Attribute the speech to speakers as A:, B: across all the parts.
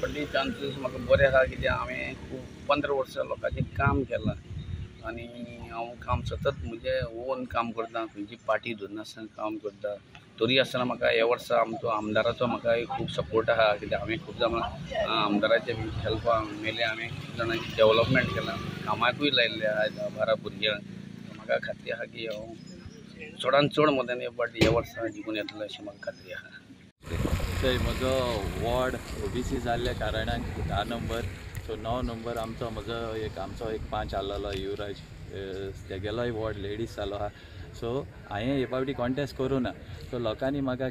A: व्हडली चान्सीस म्हाका बरे आहा कित्याक हांवें खूब 15 वर्सां लोकांचें काम केलां आनी हांव काम सतत म्हणजे ओन काम करता, खंयची पार्टी धरनासतना काम करता. तरी आसतना म्हाका हे वर्सा आमचो आमदाराचो म्हाका खूब सपोर्ट आहा कित्याक हांवें खूब जाणां आमदाराच्या हेल्पाक मेले हांवें खूब जाणांची डेव्हलपमेंट केलां, कामाकूय लायिल्ले आहा 10-12 भुरग्यांक. म्हाका खात्री आहा की हांव चडांत चड मतान हे वर्सा जिखून येतलो अशी म्हाका खात्री आहा.
B: म्हजो वॉर्ड OBC जाल्ल्या कारणान 10 नंबर सो 9 नंबर आमचो एक 5 आसलेलो युवराज तेगेलोय वॉर्ड लेडीज जालो आहा. सो हांवें हे फावटी कॉन्टेस्ट करूं ना. सो लोकांनी म्हाका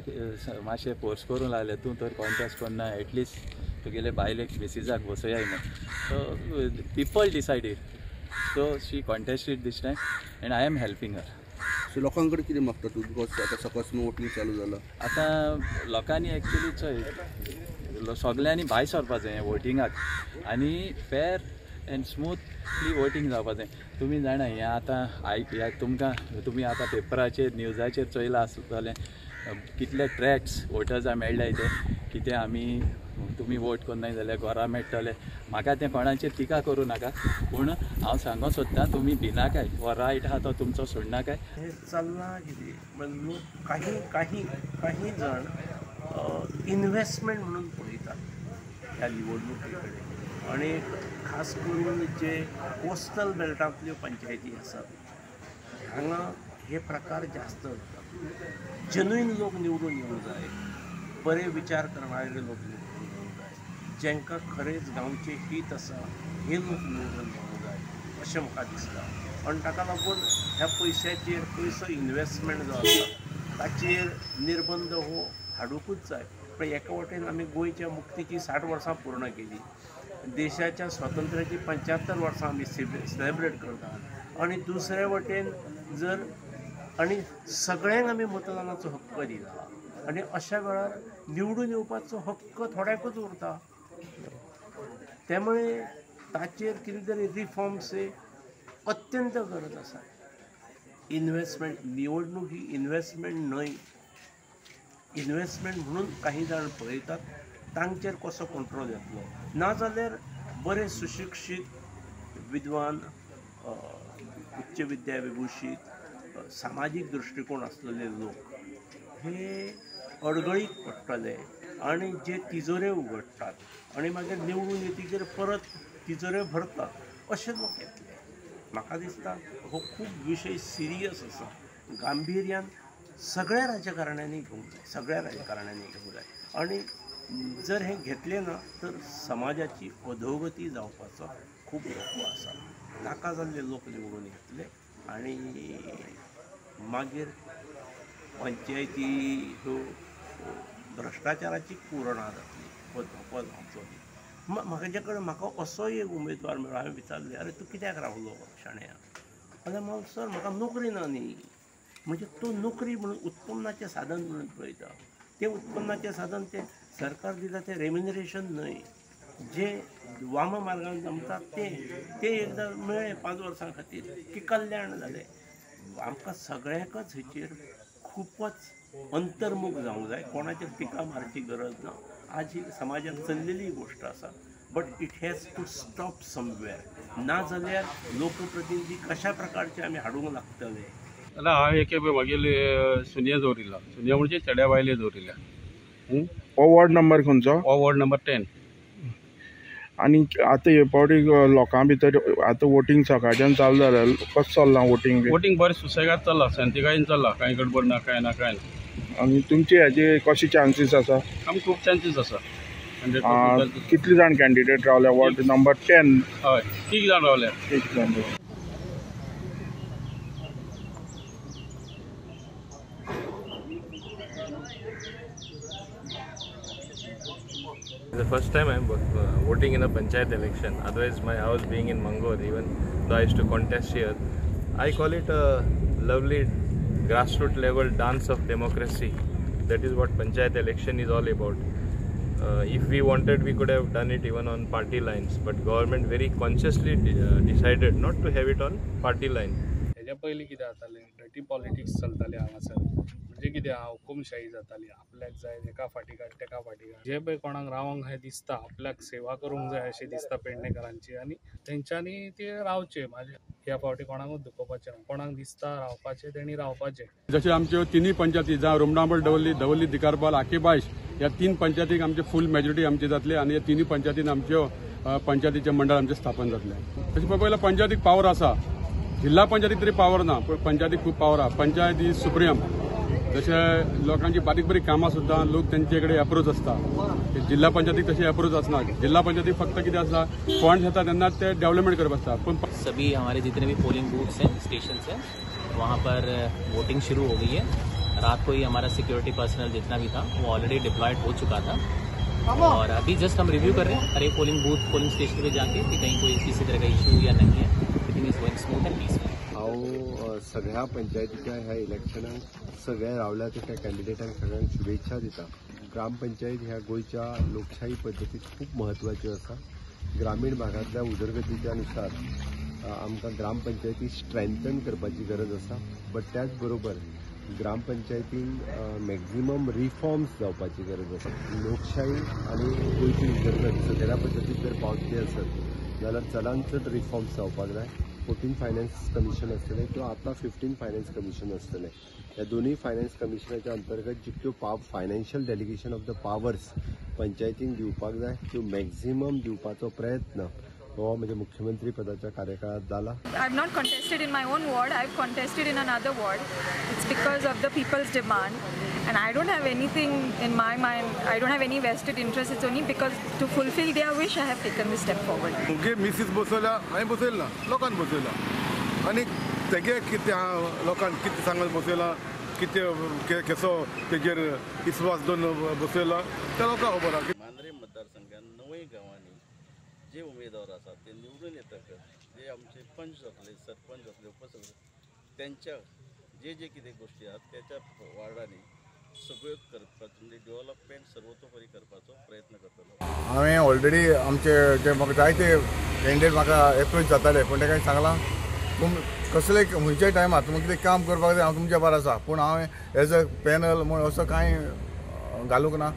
B: मातशें फोर्स करूंक लागले तूं तर कॉन्टेस्ट करना एटलिस्ट तुगेले बायलेक बेसिसाक बसयाय म्हूण. So people decided so she contested this time and I am helping her.
C: So लोकांकडे कितें मागता तूं बिकॉज आतां सकस वोटींग चालू जालां.
B: आतां लोकांनी एक्चुली चोय सगल्यांनी भायर सरपा जाय वोटिंगाक आनी फेर एंड स्मूथली वोटींग जावपा जाय. तुमी जाणा हें आतां तुमी आतां पेपराचेर न्यूजाचेर चोयलां आसतलें कितले ट्रॅक्स वोटर्सां मेळ्ळाय ते कितें तुमी वोट करनाय जाल्यार घरा मेळटले. म्हाका तें कोणाचेर टिका करूं नाका पूण हांव सांगूं सोदतां तुमी भिनाकाय हो रायट आहा तो तुमचो सोडनाकाय.
D: हे चल्लां कितें लोक काही जण इन्व्हेस्टमेंट म्हणून पळयतात ह्या निवडणुके कडेन आणि खास करून जे कोस्टल बेल्टांतल्यो पंचायती आसात हांगा हे प्रकार जास्त जातात. जेन्युइन लोक निवडून येवंक जाय, बरे विचार करणारे लोक निवडून येवंक जाय, जेंकां खरेंच गांवचें हीत आसा हे लोक निवडून येवंक जाय अशें म्हाका दिसता. आनी ताका लागून ह्या पयशाचेर पयसो इन्व्हेस्टमेंट जो आसा ताचेर निर्बंध हो हाडूंकूच जाय. पण एका वटेन आमी गोंयच्या मुक्तीची 60 वर्सां पूर्ण केली, देशाच्या स्वातंत्र्याची 75 वर्सां आमी सेलेब्रेट करतात आनी दुसरे वटेन आनी सगळ्यांक आमी मतदानाचो हक्क दिला आनी अशा वेळार निवडून येवपाचो हक्क थोड्याकूच उरता. त्यामुळे ताचेर कितें तरी रिफॉर्म्स अत्यंत गरज आसा. इन्व्हेस्टमेंट निवडणूक ही इन्व्हेस्टमेंट न्हय. इन्व्हेस्टमेंट म्हणून काही जाण पळयतात तांचेर कसो कंट्रोल येतलो. नाजाल्यार बरे सुशिक्षीत विद्वान उच्च विद्या विभूषीत सामाजीक दृश्टिकोन आसलेले लोक हे अडगळीक पडटले आनी जे तिजोऱ्यो उगडटात आनी मागीर निवडून येतकीर परत तिजोऱ्यो भरतात अशे लोक येतले. म्हाका दिसता हो खूब विशय सिरियस आसा. गांभीर्यान सगळ्या राजकारण्यांनी घेवंक जाय, सगळ्या राजकारण्यांनी घेवंक जाय. आनी जर हे घेतले ना तर समाजाची अधोगती जावपाचो खूब धोको आसा. नाका जाल्ले लोक निवडून येतले आनी मागीर पंचायती ह्यो भ्रश्टाचाराची कुरणा जातली. हो धोको जावचो न्ही. म्हाका असोय एक उमेदवार मेळ्ळो. हांवें विचारलें अरे तूं कित्याक रावलो शाण्या. जाल्यार म्हाका सर म्हाका नोकरी ना न्ही. म्हणजे तो नोकरी म्हणून उत्पन्नाचें साधन म्हणून पळयता. तें उत्पन्नाचें साधन तें सरकार दिता तें रेम्युनरेशन न्हय. जे वाम मार्गान जमता तें एकदां मेळ्ळें 5 वर्सां खातीर की कल्याण जालें. आमकां सगळ्यांकच हेचेर खूपच अंतर्मुख जावंक जाय. कोणाचेर टिका मारची गरज ना. आज ही समाजात चल्लेली गोष्ट आसा but it has to stop somewhere. ना जाल्यार लोकप्रतिनिधी कशा प्रकारचे आमी हाडूंक लागतले.
A: जाल्यार हांव एक म्हागेली सुन्या दवरिल्लो. सुन्या म्हणजे चेड्या बायले दवरिल्ल्या.
C: हो वॉर्ड नंबर खंयचो.
A: हो वॉर्ड नंबर 10.
C: आनी आतां हे फावटी लोकां भितर आतां वोटींग सकाळच्यान चालू जाल्यार कसो चल्लां वोटींग.
A: वोटींग बरें सुसेगाद चल्लां, शांतीकायेन चल्लां, कांय गडबड ना, कांय ना.
C: आनी तुमचे हेजे कशे चान्सीस आसा.
A: आमकां खूब चान्सीस आसा.
C: कितले जाण कॅन्डिडेट रावल्या वॉर्ड नंबर 10.
A: हय 3 जाण रावल्या.
C: 1 जाण.
E: The first time I'm voting in a panchayat election. Otherwise, my house being in Mangor, even though I used to contest here, I call it a lovely grassroots level dance of democracy. That is what panchayat election is all about. If we wanted, we could have done it even on party lines, but government very consciously decided not to have it on party line.
A: हेच्या पयलीं कितें जातालें, dirty politics चलताले हांगासर.
F: जे कितें आहा हुकुमशाही जाताली, आपल्याक जाय एका फाटी काड तेका फाटी काड, जे पळय कोणाक रावंक हाय दिसता, आपल्याक सेवा करूंक जाय अशी दिसता पेडणेकरांची, आनी तेंच्यांनी ते रावचे. म्हाजे ह्या फावटी कोणाकूच दुखोवपाचें ना, कोणाक दिसता रावपाचें तेणी रावपाचें.
G: जशें आमच्यो तिनूय पंचायती जावं रुमडांबळ दवल्ली दिकारपाल आकेबाश ह्या 3 पंचायतीक आमचे फूल मेजॉरिटी आमची जातली आनी ह्या तिनूय पंचायतीन आमच्यो पंचायतीचे मंडळ आमचे स्थापन जातले. तशें पळयल्यार पंचायतीक पावर आसा, जिल्हा पंचायतीक तरी पावर ना, पूण पंचायतीक खूब पावर आहा. पंचायत ही सुप्रियम. जशें लोकांची बारीक बारीक कामां सुद्दां लोक तेंचे कडेन अप्रोच आसता. जिल्हा पंचायतीक तशी अप्रोच आसना. जिल्हा पंचायतीक फक्त कितें आसता, फंड्स येता तेन्ना ते डेव्हलपमेंट करप आसता. पूण
H: सभी हमारे जितने भी पोलिंग बूथ्स हैं, स्टेशन हैं, वहाँ पर वोटिंग शुरू हो गई है. रात को ही हमारा सिक्योरिटी पर्सनल जितना भी था वो ऑलरेडी डिप्लॉयड हो चुका था और अभी जस्ट हम रिव्यू कर रहे हैं हर एक पोलिंग बूथ पोलिंग स्टेशन पे जाके कि कहीं कोई किसी तरह का इशू या नहीं है. Everything is going smooth end peaceful.
I: हांव सगळ्या पंचायतीच्या ह्या इलेक्शनाक सगळ्या रावल्या त्या कॅन्डिडेटांक सगळ्यांक शुभेच्छा दिता. ग्रामपंचायत ह्या गोंयच्या लोकशाही पद्दतीत खूप महत्वाच्यो आसा. ग्रामीण भागातल्या उदरगतीच्या नुसार आमकां ग्रामपंचायती स्ट्रेंथन करपाची गरज आसा. बट त्याच बरोबर ग्रामपंचायतीन मॅक्झिमम रिफॉर्म्स जावपाची गरज आसा. लोकशाही आनी गोंयची उदरगत सगळ्या पद्दतीन जर पावतली आसत जाल्यार चडांत चड रिफॉर्म्स जावपाक जाय. 14 फायनान्स कमिशन आसतलें किंवा आतां 15 फायनान्स कमिशन आसतलें. ह्या दोनूय फायनान्स कमिशनाच्या अंतर्गत जितल्यो financial delegation of the powers पंचायतींक दिवपाक जाय त्यो मॅक्झिमम दिवपाचो प्रयत्न हो म्हणजे मुख्यमंत्री पदाच्या कार्यकाळात झाला.
J: I have not contested in my own ward. I have contested in another ward. It's because of the people's demand, and I don't have anything in my mind. I don't have any vested interest. It's only because to fulfill their wish, I have taken this step forward.
K: मुगे मिसीस बसयला, हांवें बसयला, लोकांनी बसयला, आनी तेगे कितें लोकांनी कितें सांगत बसयला, कितें कसो तेजेर विस्वास दवरून बसयला त्या लोकांक खबर आहा.
A: मांद्रे मतदारसंघात 9 गांवांनी जे उमेदवार आसात ते निवडून येतकच जे आमचे पंच जातले, सरपंच जातले, उपसरपंच त्यांच्या जे कितें गोष्टी आहात त्याच्या वार्डांनी सगळ्यो करपाचो म्हणजे डेव्हलपमेंट सर्वतोपरी करपाचो प्रयत्न करतलो.
K: हांवें ऑलरेडी आमचे जे म्हाका जाय ते कॅन्डिडेट म्हाका एप्रोच जाताले पूण तेका सांगलां तुम कसले खंयच्याय टायमार तुमकां कितें काम करपाक जाय हांव तुमच्या भायर आसा. पूण हांवें एज अ पॅनल म्हूण असो कांय घालूंक ना.